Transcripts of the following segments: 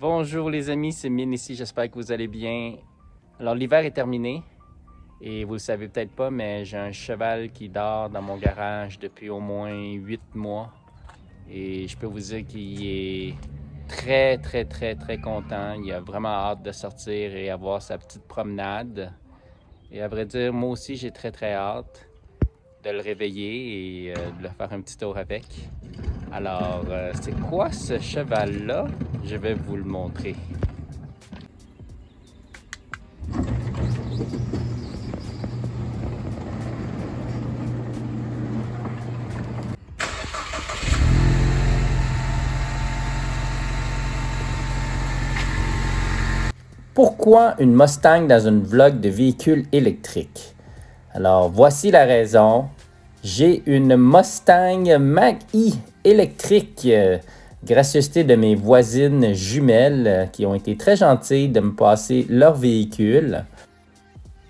Bonjour les amis, c'est Mine ici, j'espère que vous allez bien. Alors l'hiver est terminé et vous le savez peut-être pas, mais j'ai un cheval qui dort dans mon garage depuis au moins 8 mois. Et je peux vous dire qu'il est très content. Il a vraiment hâte de sortir et avoir sa petite promenade. Et à vrai dire, moi aussi j'ai très hâte de le réveiller et de le faire un petit tour avec. Alors, c'est quoi ce cheval-là? Je vais vous le montrer. Pourquoi une Mustang dans une vlog de véhicule électrique? Alors, voici la raison. J'ai une Mustang Mach-E électrique, gracieuseté de mes voisines jumelles qui ont été très gentilles de me passer leur véhicule.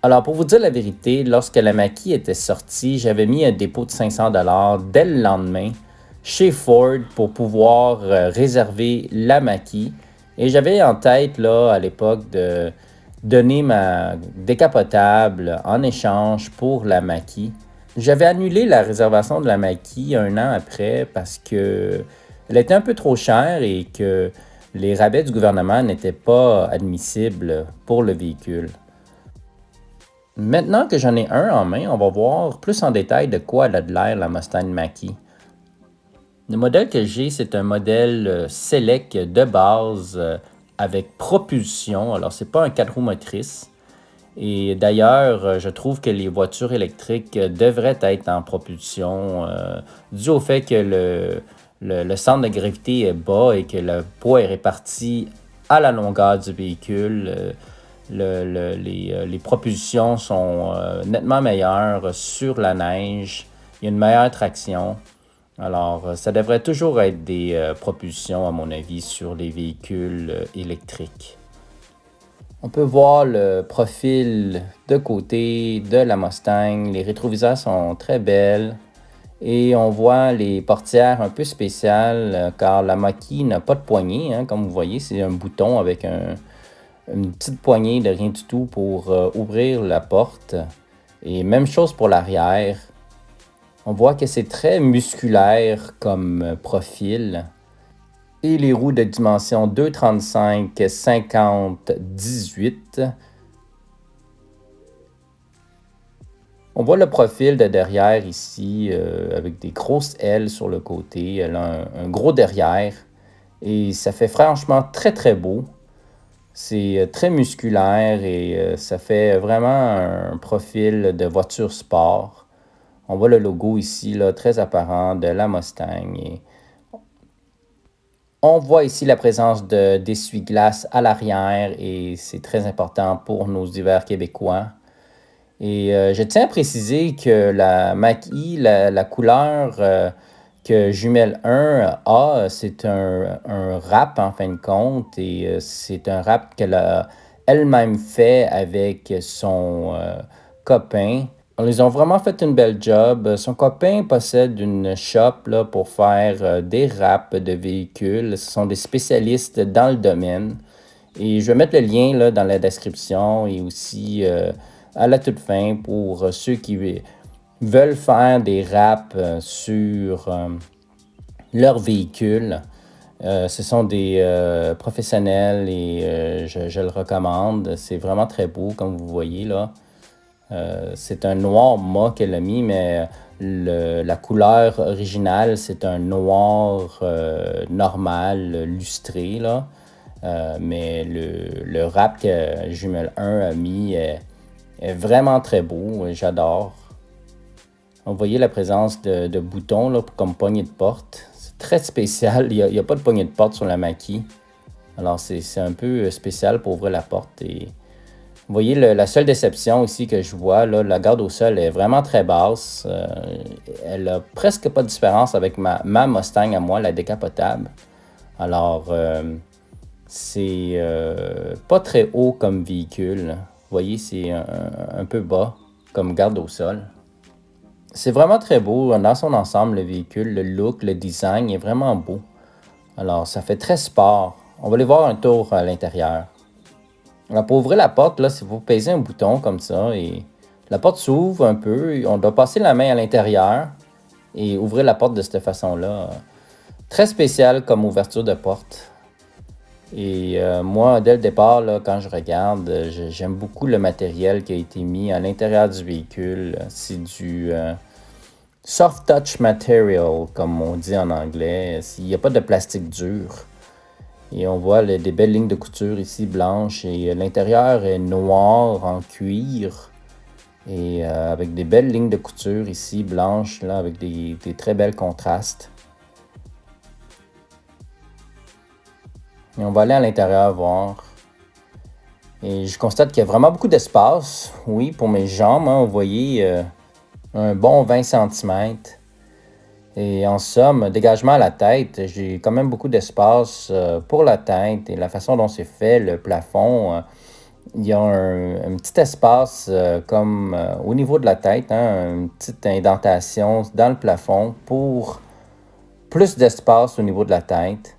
Alors, pour vous dire la vérité, lorsque la Mach-E était sortie, j'avais mis un dépôt de 500 $ dès le lendemain chez Ford pour pouvoir réserver la Mach-E. Et j'avais en tête, là, à l'époque, de donner ma décapotable en échange pour la Mach-E. J'avais annulé la réservation de la Mach-E un an après parce qu'elle était un peu trop chère et que les rabais du gouvernement n'étaient pas admissibles pour le véhicule. Maintenant que j'en ai un en main, on va voir plus en détail de quoi elle a de l'air, la Mustang Mach-E. Le modèle que j'ai, c'est un modèle Select de base avec propulsion. Alors, c'est pas un 4 roues motrices. Et d'ailleurs, je trouve que les voitures électriques devraient être en propulsion dû au fait que le centre de gravité est bas et que le poids est réparti à la longueur du véhicule. Les propulsions sont nettement meilleures sur la neige. Il y a une meilleure traction. Alors, ça devrait toujours être des propulsions, à mon avis, sur les véhicules électriques. On peut voir le profil de côté de la Mustang. Les rétroviseurs sont très belles. Et on voit les portières un peu spéciales car la Mach-E n'a pas de poignée. Comme vous voyez, c'est un bouton avec une petite poignée de rien du tout pour ouvrir la porte. Et même chose pour l'arrière. On voit que c'est très musculaire comme profil. Et les roues de dimension 2,35, 50, 18. On voit le profil de derrière ici avec des grosses ailes sur le côté. Elle a un gros derrière et ça fait franchement très beau. C'est très musculaire et ça fait vraiment un profil de voiture sport. On voit le logo ici, là, très apparent de la Mustang. Et on voit ici la présence d'essuie-glace à l'arrière et c'est très important pour nos hivers québécois. Et je tiens à préciser que la Mach-E, la couleur que Jumelle 1 a, c'est un wrap en fin de compte. Et c'est un wrap qu'elle a elle-même fait avec son copain. Ils ont vraiment fait une belle job. Son copain possède une shop là, pour faire des wraps de véhicules. Ce sont des spécialistes dans le domaine. Et je vais mettre le lien là, dans la description et aussi à la toute fin pour ceux qui veulent faire des wraps sur leur véhicule. Ce sont des professionnels et je le recommande. C'est vraiment très beau comme vous voyez là. C'est un noir mat qu'elle a mis, mais la couleur originale, c'est un noir normal, lustré. Là. Mais le wrap que Jumelle 1 a mis est vraiment très beau. J'adore. Vous voyez la présence de boutons là, comme poignée de porte. C'est très spécial. Il n'y a pas de poignée de porte sur la Mach-E. Alors, c'est un peu spécial pour ouvrir la porte. Et vous voyez, la seule déception ici que je vois, là, la garde au sol est vraiment très basse. Elle n'a presque pas de différence avec ma Mustang à moi, la décapotable. Alors, c'est pas très haut comme véhicule. Vous voyez, c'est un peu bas comme garde au sol. C'est vraiment très beau dans son ensemble, le véhicule. Le look, le design est vraiment beau. Alors, ça fait très sport. On va aller voir un tour à l'intérieur. Alors, pour ouvrir la porte, là, c'est vous pèsez un bouton comme ça et la porte s'ouvre un peu. On doit passer la main à l'intérieur et ouvrir la porte de cette façon-là. Très spécial comme ouverture de porte. Et moi, dès le départ, là, quand je regarde, j'aime beaucoup le matériel qui a été mis à l'intérieur du véhicule. C'est du soft touch material, comme on dit en anglais. Il n'y a pas de plastique dur. Et on voit des belles lignes de couture ici blanches. Et l'intérieur est noir en cuir. Et avec des belles lignes de couture ici blanches, là, avec des très belles contrastes. Et on va aller à l'intérieur voir. Et je constate qu'il y a vraiment beaucoup d'espace. Oui, pour mes jambes, hein, vous voyez, un bon 20 cm. Et en somme, dégagement à la tête, j'ai quand même beaucoup d'espace pour la tête. Et la façon dont c'est fait, le plafond, il y a un petit espace comme au niveau de la tête, hein, une petite indentation dans le plafond pour plus d'espace au niveau de la tête.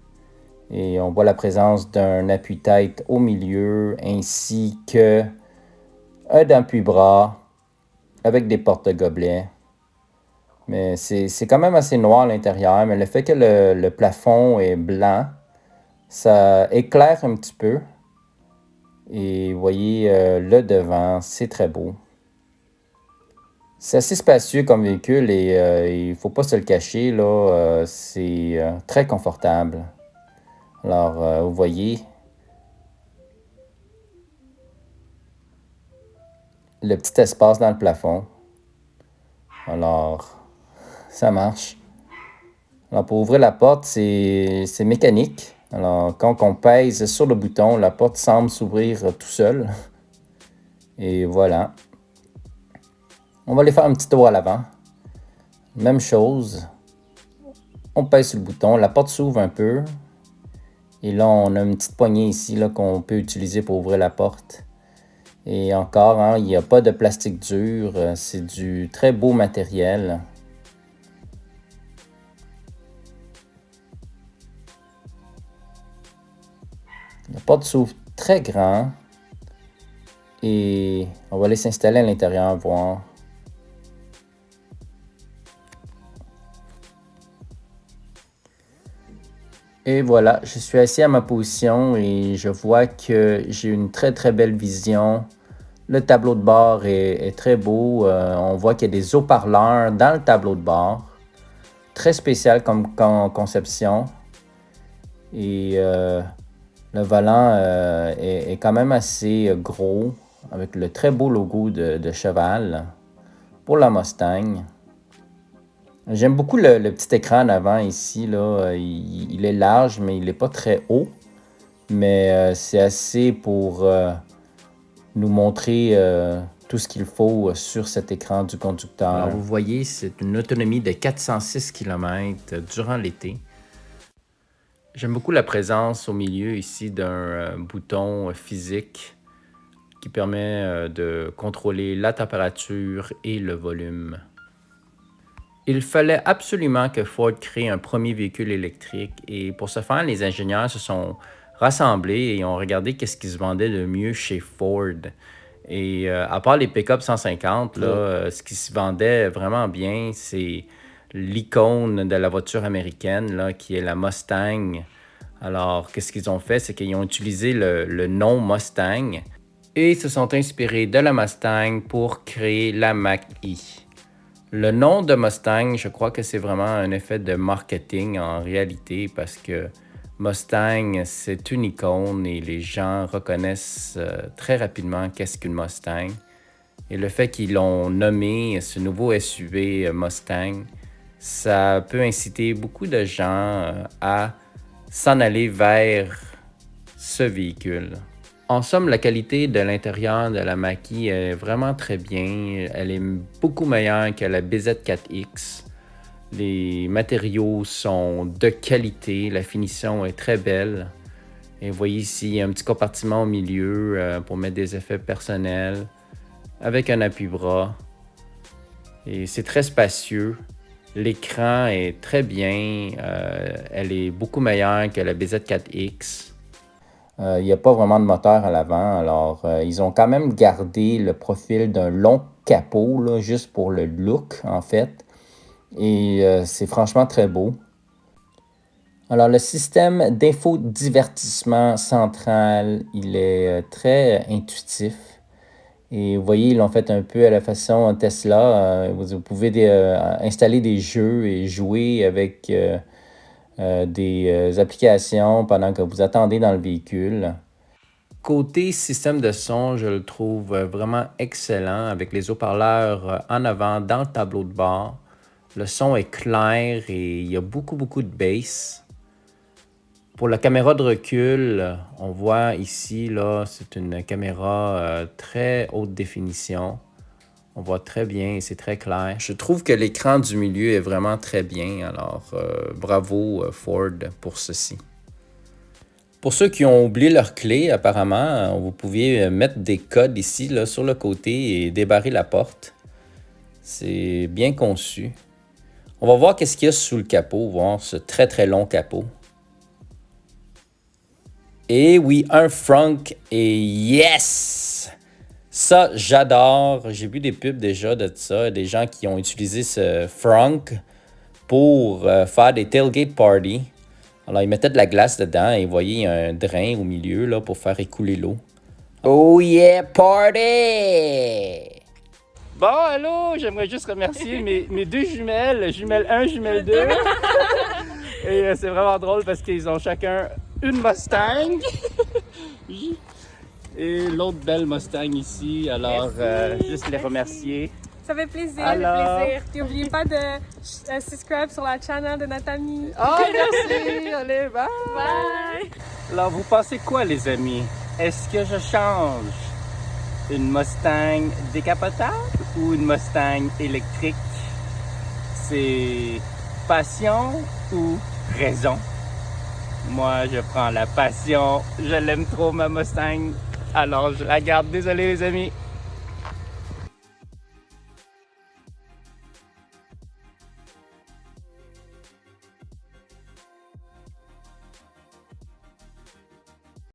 Et on voit la présence d'un appuie-tête au milieu ainsi que un appuie-bras avec des porte-gobelets. Mais c'est quand même assez noir à l'intérieur, mais le fait que le plafond est blanc, ça éclaire un petit peu. Et vous voyez, le devant, c'est très beau. C'est assez spacieux comme véhicule et il ne faut pas se le cacher, là, c'est très confortable. Alors, vous voyez, le petit espace dans le plafond. Alors, ça marche. Alors, pour ouvrir la porte, c'est mécanique. Alors, quand on pèse sur le bouton, la porte semble s'ouvrir tout seul. Et voilà. On va aller faire un petit tour à l'avant. Même chose. On pèse sur le bouton, la porte s'ouvre un peu. Et là, on a une petite poignée ici là, qu'on peut utiliser pour ouvrir la porte. Et encore, hein, il n'y a pas de plastique dur. C'est du très beau matériel. La porte s'ouvre très grand. Et on va aller s'installer à l'intérieur, voir. Et voilà, je suis assis à ma position et je vois que j'ai une très très belle vision. Le tableau de bord est très beau. On voit qu'il y a des haut-parleurs dans le tableau de bord. Très spécial comme conception. Et le volant est quand même assez gros, avec le très beau logo de cheval pour la Mustang. J'aime beaucoup le petit écran en avant ici, là. Il est large, mais il n'est pas très haut. Mais c'est assez pour nous montrer tout ce qu'il faut sur cet écran du conducteur. Alors, vous voyez, c'est une autonomie de 406 km durant l'été. J'aime beaucoup la présence au milieu ici d'un bouton physique qui permet de contrôler la température et le volume. Il fallait absolument que Ford crée un premier véhicule électrique et pour ce faire, les ingénieurs se sont rassemblés et ont regardé qu'est-ce qui se vendait de mieux chez Ford. Et à part les pick-up 150, là, ce qui se vendait vraiment bien, c'est l'icône de la voiture américaine, là, qui est la Mustang. Alors, qu'est-ce qu'ils ont fait? C'est qu'ils ont utilisé le nom Mustang et se sont inspirés de la Mustang pour créer la Mach-E. Le nom de Mustang, je crois que c'est vraiment un effet de marketing en réalité parce que Mustang, c'est une icône et les gens reconnaissent très rapidement qu'est-ce qu'une Mustang. Et le fait qu'ils l'ont nommé ce nouveau SUV Mustang, ça peut inciter beaucoup de gens à s'en aller vers ce véhicule. En somme, la qualité de l'intérieur de la Mach-E est vraiment très bien. Elle est beaucoup meilleure que la BZ4X. Les matériaux sont de qualité, la finition est très belle. Et vous voyez ici, il y a un petit compartiment au milieu pour mettre des effets personnels avec un appuie-bras. Et c'est très spacieux. L'écran est très bien. Elle est beaucoup meilleure que la BZ4X. Il n'y a pas vraiment de moteur à l'avant, alors ils ont quand même gardé le profil d'un long capot, là, juste pour le look, en fait. Et c'est franchement très beau. Alors, le système d'infodivertissement central, il est très intuitif. Et vous voyez, ils l'ont fait un peu à la façon Tesla. Vous pouvez installer des jeux et jouer avec des applications pendant que vous attendez dans le véhicule. Côté système de son, je le trouve vraiment excellent avec les haut-parleurs en avant dans le tableau de bord. Le son est clair et il y a beaucoup de bass. Pour la caméra de recul, on voit ici, là, c'est une caméra très haute définition. On voit très bien et c'est très clair. Je trouve que l'écran du milieu est vraiment très bien, alors bravo Ford pour ceci. Pour ceux qui ont oublié leur clé, apparemment, vous pouviez mettre des codes ici, là, sur le côté et débarrer la porte. C'est bien conçu. On va voir qu'est-ce qu'il y a sous le capot, voir ce très long capot. Et oui, un frunk et yes! Ça, j'adore. J'ai vu des pubs déjà de ça, des gens qui ont utilisé ce frunk pour faire des tailgate parties. Alors, ils mettaient de la glace dedans et vous voyez, il y a un drain au milieu là, pour faire écouler l'eau. Oh yeah, party! Bon, allô, j'aimerais juste remercier mes deux jumelles, jumelle 1, jumelle 2. Et c'est vraiment drôle parce qu'ils ont chacun une Mustang. Et l'autre belle Mustang ici. Alors, juste les remercier. Ça fait plaisir, Alors... Puis n'oubliez pas de subscribe sur la chaîne de notre ami. Oh, merci! Allez, bye! Bye! Alors, vous pensez quoi, les amis? Est-ce que je change une Mustang décapotable ou une Mustang électrique? C'est passion ou raison? Moi, je prends la passion. Je l'aime trop, ma Mustang. Alors, je la garde. Désolé, les amis.